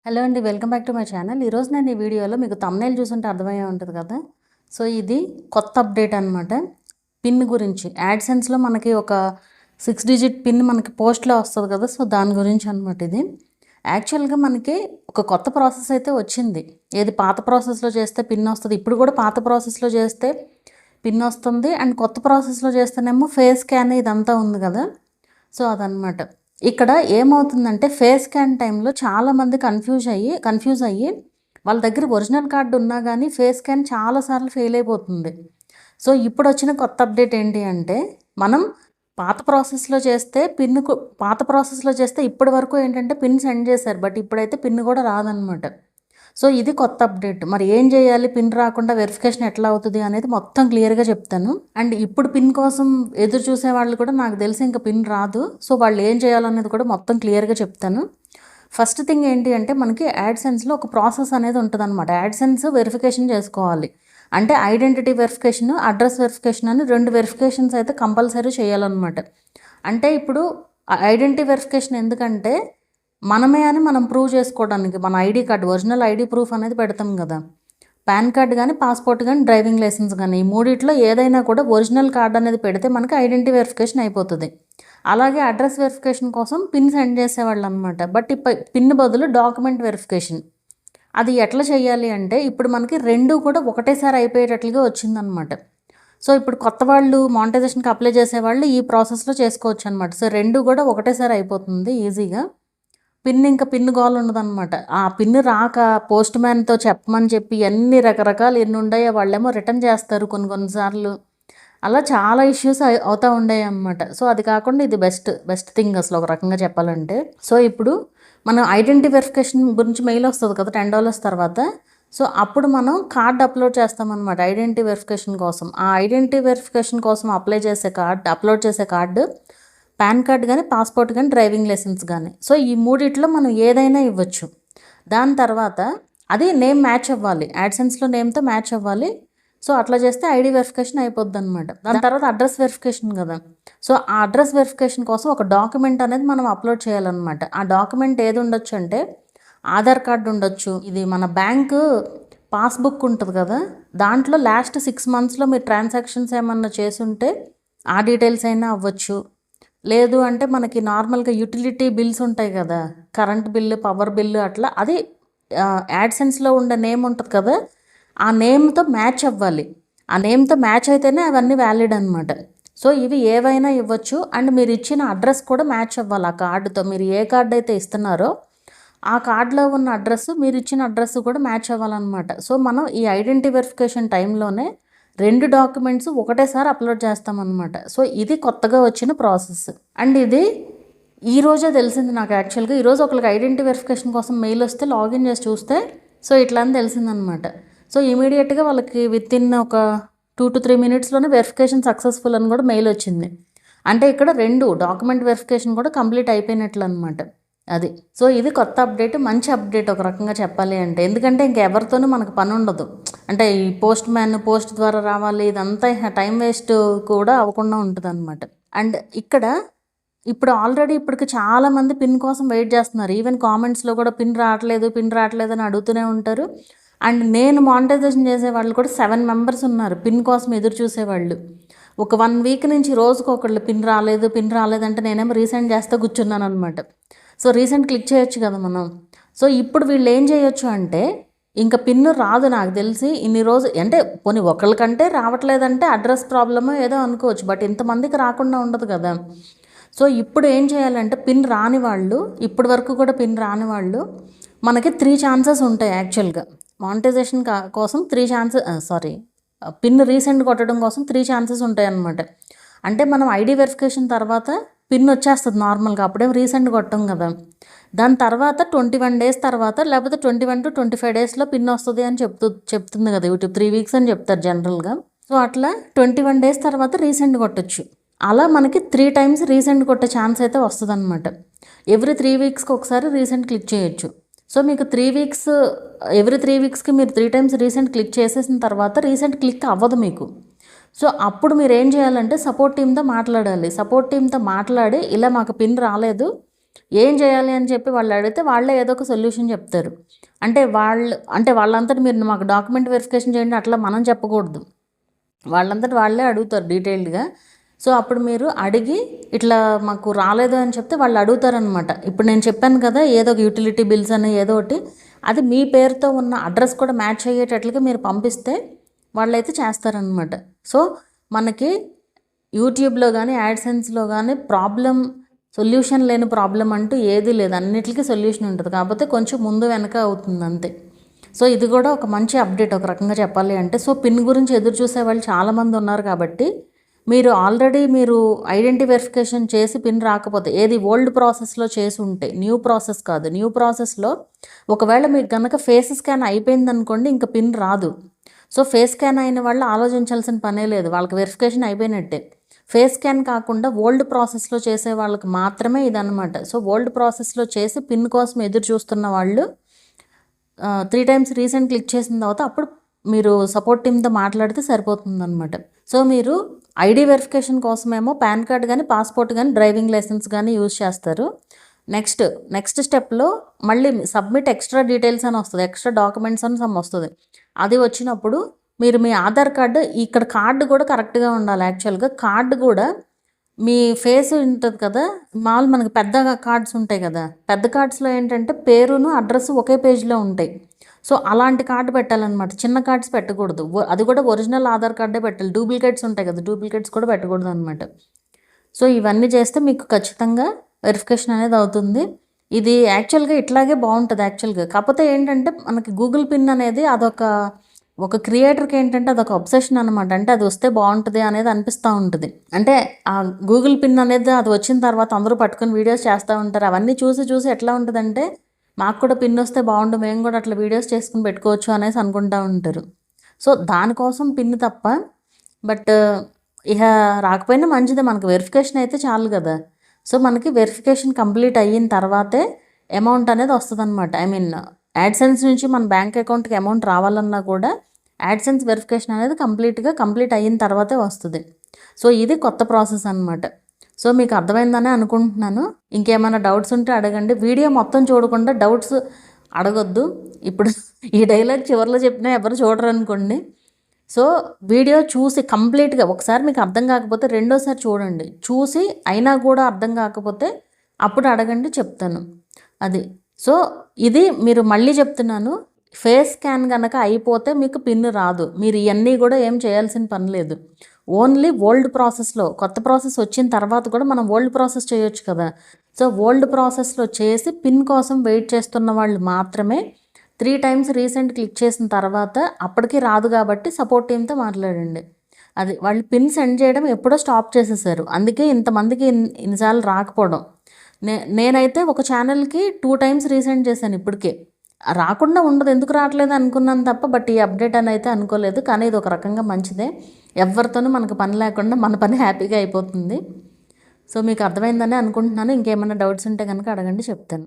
Hello అండి, welcome back to my channel. ఈరోజు నేను ఈ వీడియోలో మీకు థంబ్నెయిల్ చూసుంటే అర్థమయ్యే ఉంటుంది కదా. సో ఇది కొత్త అప్డేట్ అనమాట. పిన్ గురించి యాడ్సెన్స్లో మనకి ఒక 6 డిజిట్ పిన్ మనకి పోస్ట్లో వస్తుంది కదా. సో దాని గురించి అనమాట. ఇది యాక్చువల్గా మనకి ఒక కొత్త ప్రాసెస్ అయితే వచ్చింది. ఏది పాత ప్రాసెస్లో చేస్తే పిన్ వస్తుంది. ఇప్పుడు కూడా పాత ప్రాసెస్లో చేస్తే పిన్ వస్తుంది, అండ్ కొత్త ప్రాసెస్లో చేస్తేనేమో ఫేస్ స్కాన్ ఇదంతా ఉంది కదా. సో అదనమాట. ఇక్కడ ఏమవుతుందంటే ఫేస్ స్కాన్ టైంలో చాలామంది కన్ఫ్యూజ్ అయ్యి వాళ్ళ దగ్గర ఒరిజినల్ కార్డు ఉన్నా కానీ ఫేస్ స్కాన్ చాలాసార్లు ఫెయిల్ అయిపోతుంది. సో ఇప్పుడు వచ్చిన కొత్త అప్డేట్ ఏంటి అంటే, మనం పాత ప్రాసెస్లో చేస్తే ఇప్పటి వరకు ఏంటంటే పిన్ సెండ్ చేశారు, బట్ ఇప్పుడైతే పిన్ కూడా రాదనమాట. సో ఇది కొత్త అప్డేట్. మరి ఏం చేయాలి, పిన్ రాకుండా వెరిఫికేషన్ ఎట్లా అవుతుంది అనేది మొత్తం క్లియర్గా చెప్తాను. అండ్ ఇప్పుడు పిన్ కోసం ఎదురు చూసే వాళ్ళు కూడా నాకు తెలిసి ఇంకా పిన్ రాదు. సో వాళ్ళు ఏం చేయాలనేది కూడా మొత్తం క్లియర్గా చెప్తాను. ఫస్ట్ థింగ్ ఏంటి అంటే, మనకి యాడ్సెన్స్లో ఒక ప్రాసెస్ అనేది ఉంటుంది అనమాట. యాడ్సెన్స్ వెరిఫికేషన్ చేసుకోవాలి అంటే ఐడెంటిటీ వెరిఫికేషన్, అడ్రస్ వెరిఫికేషన్ అని 2 వెరిఫికేషన్స్ అయితే కంపల్సరీ చేయాలన్నమాట. అంటే ఇప్పుడు ఐడెంటిటీ వెరిఫికేషన్ ఎందుకంటే మనమే అని మనం ప్రూవ్ చేసుకోవడానికి మన ID card, original ID proof అనేది పెడతాం కదా. పాన్ కార్డు కానీ, పాస్పోర్ట్ కానీ, డ్రైవింగ్ లైసెన్స్ కానీ, ఈ మూడిట్లో ఏదైనా కూడా ఒరిజినల్ కార్డు అనేది పెడితే మనకి ఐడెంటిటీ వెరిఫికేషన్ అయిపోతుంది. అలాగే అడ్రస్ వెరిఫికేషన్ కోసం పిన్ సెండ్ చేసేవాళ్ళు అనమాట. బట్ పిన్ బదులు డాక్యుమెంట్ వెరిఫికేషన్. అది ఎట్లా చేయాలి అంటే, ఇప్పుడు మనకి 2 కూడా ఒకటేసారి అయిపోయేటట్లుగా వచ్చిందనమాట. సో ఇప్పుడు కొత్త వాళ్ళు మానిటైజేషన్కి అప్లై చేసేవాళ్ళు ఈ ప్రాసెస్లో చేసుకోవచ్చు అనమాట. సో 2 కూడా ఒకటేసారి అయిపోతుంది ఈజీగా. పిన్ గోల్ ఉండదన్నమాట. ఆ పిన్ రాక పోస్ట్ మ్యాన్తో చెప్పమని చెప్పి ఎన్ని రకరకాలు ఎన్ని ఉన్నాయో వాళ్ళేమో రిటర్న్ చేస్తారు కొన్నిసార్లు. అలా చాలా ఇష్యూస్ అవుతూ ఉండేవి అన్నమాట. సో అది కాకుండా ఇది బెస్ట్ థింగ్ అసలు ఒక రకంగా చెప్పాలంటే. సో ఇప్పుడు మనం ఐడెంటిటీ వెరిఫికేషన్ గురించి మెయిల్ వస్తుంది కదా $10 తర్వాత. సో అప్పుడు మనం కార్డ్ అప్లోడ్ చేస్తామన్నమాట ఐడెంటిటీ వెరిఫికేషన్ కోసం. ఆ ఐడెంటిటీ వెరిఫికేషన్ కోసం అప్లోడ్ చేసే కార్డు పాన్ కార్డ్ కానీ, పాస్పోర్ట్ కానీ, డ్రైవింగ్ లైసెన్స్ కానీ. సో ఈ మూడిట్లో మనం ఏదైనా ఇవ్వచ్చు. దాని తర్వాత అది నేమ్ మ్యాచ్ అవ్వాలి, యాడ్సెన్స్లో నేమ్తో మ్యాచ్ అవ్వాలి. సో అట్లా చేస్తే ఐడి వెరిఫికేషన్ అయిపోద్ది అనమాట. దాని తర్వాత అడ్రస్ వెరిఫికేషన్ కదా. సో ఆ అడ్రస్ వెరిఫికేషన్ కోసం ఒక డాక్యుమెంట్ అనేది మనం అప్లోడ్ చేయాలన్నమాట. ఆ డాక్యుమెంట్ ఏది ఉండొచ్చు అంటే ఆధార్ కార్డు ఉండొచ్చు, ఇది మన బ్యాంకు పాస్బుక్ ఉంటుంది కదా, దాంట్లో లాస్ట్ 6 monthsలో మీరు ట్రాన్సాక్షన్స్ ఏమన్నా చేసుంటే ఆ డీటెయిల్స్ అయినా అవ్వచ్చు. లేదు అంటే మనకి నార్మల్గా యూటిలిటీ బిల్స్ ఉంటాయి కదా, కరెంట్ బిల్లు, పవర్ బిల్లు, అట్లా అది యాడ్సెన్స్లో ఉండే నేమ్ ఉంటుంది కదా, ఆ నేమ్తో మ్యాచ్ అవ్వాలి. ఆ నేమ్తో మ్యాచ్ అయితేనే అవన్నీ వ్యాలిడ్ అనమాట. సో ఇవి ఏవైనా ఇవ్వచ్చు. అండ్ మీరు ఇచ్చిన అడ్రస్ కూడా మ్యాచ్ అవ్వాలి ఆ కార్డుతో. మీరు ఏ కార్డు అయితే ఇస్తున్నారో ఆ కార్డులో ఉన్న అడ్రస్, మీరు ఇచ్చిన అడ్రస్ కూడా మ్యాచ్ అవ్వాలన్నమాట. సో మనం ఈ ఐడెంటిటీ వెరిఫికేషన్ టైంలోనే 2 డాక్యుమెంట్స్ ఒకటేసారి అప్లోడ్ చేస్తామన్నమాట. సో ఇది కొత్తగా వచ్చిన ప్రాసెస్. అండ్ ఇది ఈరోజే తెలిసింది నాకు. యాక్చువల్గా ఈరోజు ఒకరికి ఐడెంటిటీ వెరిఫికేషన్ కోసం మెయిల్ వస్తే లాగిన్ చేసి చూస్తే సో ఇట్లా అని తెలిసిందనమాట. సో ఇమీడియట్గా వాళ్ళకి వితిన్ ఒక 2 to 3 minutesలోనే వెరిఫికేషన్ సక్సెస్ఫుల్ అని కూడా మెయిల్ వచ్చింది. అంటే ఇక్కడ 2 డాక్యుమెంట్ వెరిఫికేషన్ కూడా కంప్లీట్ అయిపోయినట్లు అనమాట. అది. సో ఇది కొత్త అప్డేట్, మంచి అప్డేట్ ఒక రకంగా చెప్పాలి అంటే. ఎందుకంటే ఇంకెవరితోనూ మనకు పని ఉండదు. అంటే ఈ పోస్ట్ ద్వారా రావాలి, ఇదంతా టైం వేస్ట్ కూడా అవ్వకుండా ఉంటుంది అనమాట. అండ్ ఇప్పటికి చాలామంది పిన్ కోసం వెయిట్ చేస్తున్నారు. ఈవెన్ కామెంట్స్లో కూడా పిన్ రావట్లేదు అని అడుగుతూనే ఉంటారు. అండ్ నేను మానిటైజేషన్ చేసే వాళ్ళు కూడా 7 members ఉన్నారు పిన్ కోసం ఎదురు చూసేవాళ్ళు. ఒక 1 week నుంచి రోజుకు ఒకళ్ళు పిన్ రాలేదంటే నేనేమో రీసెంట్ చేస్తే కూర్చున్నాను అనమాట. సో రీసెంట్ క్లిక్ చేయొచ్చు కదా మనం. సో ఇప్పుడు వీళ్ళు ఏం చేయొచ్చు అంటే, ఇంకా పిన్ రాదు నాకు తెలిసి ఇన్ని రోజు, అంటే పోనీ ఒకళ్ళకంటే రావట్లేదంటే అడ్రస్ ప్రాబ్లమో ఏదో అనుకోవచ్చు, బట్ ఇంతమందికి రాకుండా ఉండదు కదా. సో ఇప్పుడు ఏం చేయాలంటే, పిన్ రాని వాళ్ళు, ఇప్పటి వరకు కూడా పిన్ రాని వాళ్ళు, మనకి 3 chances ఉంటాయి యాక్చువల్గా. మానిటైజేషన్ కోసం 3 chances, పిన్ రీసెంట్ కొట్టడం కోసం 3 chances ఉంటాయి అన్నమాట. అంటే మనం ఐడి వెరిఫికేషన్ తర్వాత పిన్ వచ్చేస్తుంది నార్మల్గా, అప్పుడేం రీసెంట్ కొట్టం కదా. దాని తర్వాత 21 days తర్వాత, లేకపోతే 21 to 25 daysలో పిన్ వస్తుంది అని చెప్తుంది కదా యూట్యూబ్. 3 weeks అని చెప్తారు జనరల్గా. సో అట్లా 21 days తర్వాత రీసెంట్ కొట్టచ్చు. అలా మనకి 3 times రీసెంట్ కొట్టే ఛాన్స్ అయితే వస్తుంది అనమాట. ఎవ్రీ 3 weeksకి ఒకసారి రీసెంట్ క్లిక్ చేయొచ్చు. సో మీకు ఎవ్రీ 3 weeksకి మీరు 3 times రీసెంట్ క్లిక్ చేసేసిన తర్వాత రీసెంట్ క్లిక్ అవ్వదు మీకు. సో అప్పుడు మీరు ఏం చేయాలంటే సపోర్ట్ టీమ్తో మాట్లాడాలి. సపోర్ట్ టీమ్తో మాట్లాడి, ఇలా మాకు పిన్ రాలేదు, ఏం చేయాలి అని చెప్పి వాళ్ళు అడిగితే వాళ్ళే ఏదో ఒక సొల్యూషన్ చెప్తారు. అంటే వాళ్ళంతటా మీరు మాకు డాక్యుమెంట్ వెరిఫికేషన్ చేయండి అట్లా మనం చెప్పకూడదు. వాళ్ళంతట వాళ్ళే అడుగుతారు డీటెయిల్డ్గా. సో అప్పుడు మీరు అడిగి ఇట్లా మాకు రాలేదు అని చెప్తే వాళ్ళు అడుగుతారనమాట. ఇప్పుడు నేను చెప్పాను కదా, ఏదో ఒక యూటిలిటీ బిల్స్ అని ఏదో ఒకటి, అది మీ పేరుతో ఉన్న అడ్రస్ కూడా మ్యాచ్ అయ్యేటట్లుగా మీరు పంపిస్తే వాళ్ళైతే చేస్తారనమాట. సో మనకి యూట్యూబ్లో కానీ యాడ్సెన్స్లో కానీ సొల్యూషన్ లేని ప్రాబ్లం అంటూ ఏది లేదు, అన్నిటికీ సొల్యూషన్ ఉంటుంది. కాకపోతే కొంచెం ముందు వెనక అవుతుంది అంతే. సో ఇది కూడా ఒక మంచి అప్డేట్ ఒక రకంగా చెప్పాలి అంటే. సో పిన్ గురించి ఎదురు చూసే వాళ్ళు చాలామంది ఉన్నారు కాబట్టి మీరు ఐడెంటిటీ వెరిఫికేషన్ చేసి పిన్ రాకపోతే, ఏది ఓల్డ్ ప్రాసెస్లో చేసి ఉంటే, న్యూ ప్రాసెస్ కాదు, న్యూ ప్రాసెస్లో ఒకవేళ మీకు కనుక ఫేస్ స్కాన్ అయిపోయింది అనుకోండి, ఇంకా పిన్ రాదు. సో ఫేస్ స్కాన్ అయిన వాళ్ళు ఆలోచించాల్సిన పనే లేదు, వాళ్ళకి వెరిఫికేషన్ అయిపోయినట్టే. ఫేస్ స్కాన్ కాకుండా ఓల్డ్ ప్రాసెస్లో చేసే వాళ్ళకి మాత్రమే ఇదన్నమాట. సో ఓల్డ్ ప్రాసెస్లో చేసి పిన్ కోసం ఎదురు చూస్తున్న వాళ్ళు 3 times రీసెంట్ క్లిక్ చేసిన తర్వాత అప్పుడు మీరు సపోర్ట్ టీమ్తో మాట్లాడితే సరిపోతుంది అనమాట. సో మీరు ఐడి వెరిఫికేషన్ కోసమేమో పాన్ కార్డ్ కానీ పాస్పోర్ట్ కానీ డ్రైవింగ్ లైసెన్స్ కానీ యూజ్ చేస్తారు. నెక్స్ట్ స్టెప్లో మళ్ళీ సబ్మిట్ ఎక్స్ట్రా డీటెయిల్స్ అని వస్తుంది, ఎక్స్ట్రా డాక్యుమెంట్స్ అని సమ్ వస్తుంది. అది వచ్చినప్పుడు మీరు మీ ఆధార్ కార్డు, ఇక్కడ కార్డు కూడా కరెక్ట్గా ఉండాలి. యాక్చువల్గా కార్డు కూడా మీ ఫేస్ ఉంటుంది కదా, మనకి పెద్ద కార్డ్స్ ఉంటాయి కదా, పెద్ద కార్డ్స్లో ఏంటంటే పేరును అడ్రస్ ఒకే పేజ్లో ఉంటాయి. సో అలాంటి కార్డు పెట్టాలన్నమాట, చిన్న కార్డ్స్ పెట్టకూడదు. అది కూడా ఒరిజినల్ ఆధార్ కార్డే పెట్టాలి. డూప్లికేట్స్ ఉంటాయి కదా, డూప్లికేట్స్ కూడా పెట్టకూడదు అనమాట. సో ఇవన్నీ చేస్తే మీకు ఖచ్చితంగా వెరిఫికేషన్ అనేది అవుతుంది. ఇది యాక్చువల్గా ఇట్లాగే బాగుంటుంది యాక్చువల్గా. కాకపోతే ఏంటంటే మనకి గూగుల్ పిన్ అనేది ఒక క్రియేటర్కి ఏంటంటే అదొక అబ్సెషన్ అనమాట. అంటే అది వస్తే బాగుంటుంది అనేది అనిపిస్తూ ఉంటుంది. అంటే ఆ గూగుల్ పిన్ అనేది అది వచ్చిన తర్వాత అందరూ పట్టుకొని వీడియోస్ చేస్తూ ఉంటారు. అవన్నీ చూసి ఎట్లా ఉంటుందంటే మాకు కూడా పిన్ వస్తే బాగుండు, మేము కూడా అట్లా వీడియోస్ చేసుకుని పెట్టుకోవచ్చు అనేసి అనుకుంటూ ఉంటారు. సో దానికోసం పిన్ తప్ప, బట్ ఇక రాకపోయినా మంచిదే, మనకు వెరిఫికేషన్ అయితే చాలు కదా. సో మనకి వెరిఫికేషన్ కంప్లీట్ అయిన తర్వాతే అమౌంట్ అనేది వస్తుంది అనమాట. యాడ్సెన్స్ నుంచి మన బ్యాంక్ అకౌంట్కి అమౌంట్ రావాలన్నా కూడా యాడ్సెన్స్ వెరిఫికేషన్ అనేది కంప్లీట్ అయిన తర్వాతే వస్తుంది. సో ఇది కొత్త ప్రాసెస్ అనమాట. సో మీకు అర్థమైందని అనుకుంటున్నాను. ఇంకేమైనా డౌట్స్ ఉంటే అడగండి. వీడియో మొత్తం చూడకుండా డౌట్స్ అడగొద్దు. ఇప్పుడు ఈ డైలాగ్ చివరిలో చెప్పినా ఎవరు చూడరు అనుకోండి. సో వీడియో చూసి కంప్లీట్గా ఒకసారి మీకు అర్థం కాకపోతే రెండోసారి చూడండి, చూసి అయినా కూడా అర్థం కాకపోతే అప్పుడు అడగండి, చెప్తాను అది. సో ఇది మీరు మళ్ళీ చెప్తున్నాను, ఫేస్ స్కాన్ కనుక అయిపోతే మీకు పిన్ రాదు. మీరు ఇవన్నీ కూడా ఏం చేయాల్సిన పని లేదు. ఓన్లీ ఓల్డ్ ప్రాసెస్లో, కొత్త ప్రాసెస్ వచ్చిన తర్వాత కూడా మనం ఓల్డ్ ప్రాసెస్ చేయొచ్చు కదా. సో ఓల్డ్ ప్రాసెస్లో చేసి పిన్ కోసం వెయిట్ చేస్తున్న వాళ్ళు మాత్రమే 3 times రీసెంట్ క్లిక్ చేసిన తర్వాత అప్పటికి రాదు కాబట్టి సపోర్ట్ టీమ్తో మాట్లాడండి. అది వాళ్ళు పిన్ సెండ్ చేయడం ఎప్పుడో స్టాప్ చేసేసారు, అందుకే ఇంతమందికి ఇన్నిసార్లు రాకపోవడం. నేనైతే ఒక ఛానల్కి 2 times రీసెంట్ చేశాను, ఇప్పటికే రాకుండా ఉండదు, ఎందుకు రావట్లేదు అనుకున్నాను తప్ప, బట్ ఈ అప్డేట్ అని అయితే అనుకోలేదు. కానీ ఇది ఒక రకంగా మంచిదే, ఎవరితోనూ మనకు పని లేకుండా మన పని హ్యాపీగా అయిపోతుంది. సో మీకు అర్థమైందని అనుకుంటున్నాను. ఇంకేమైనా డౌట్స్ ఉంటే కనుక అడగండి, చెప్తాను.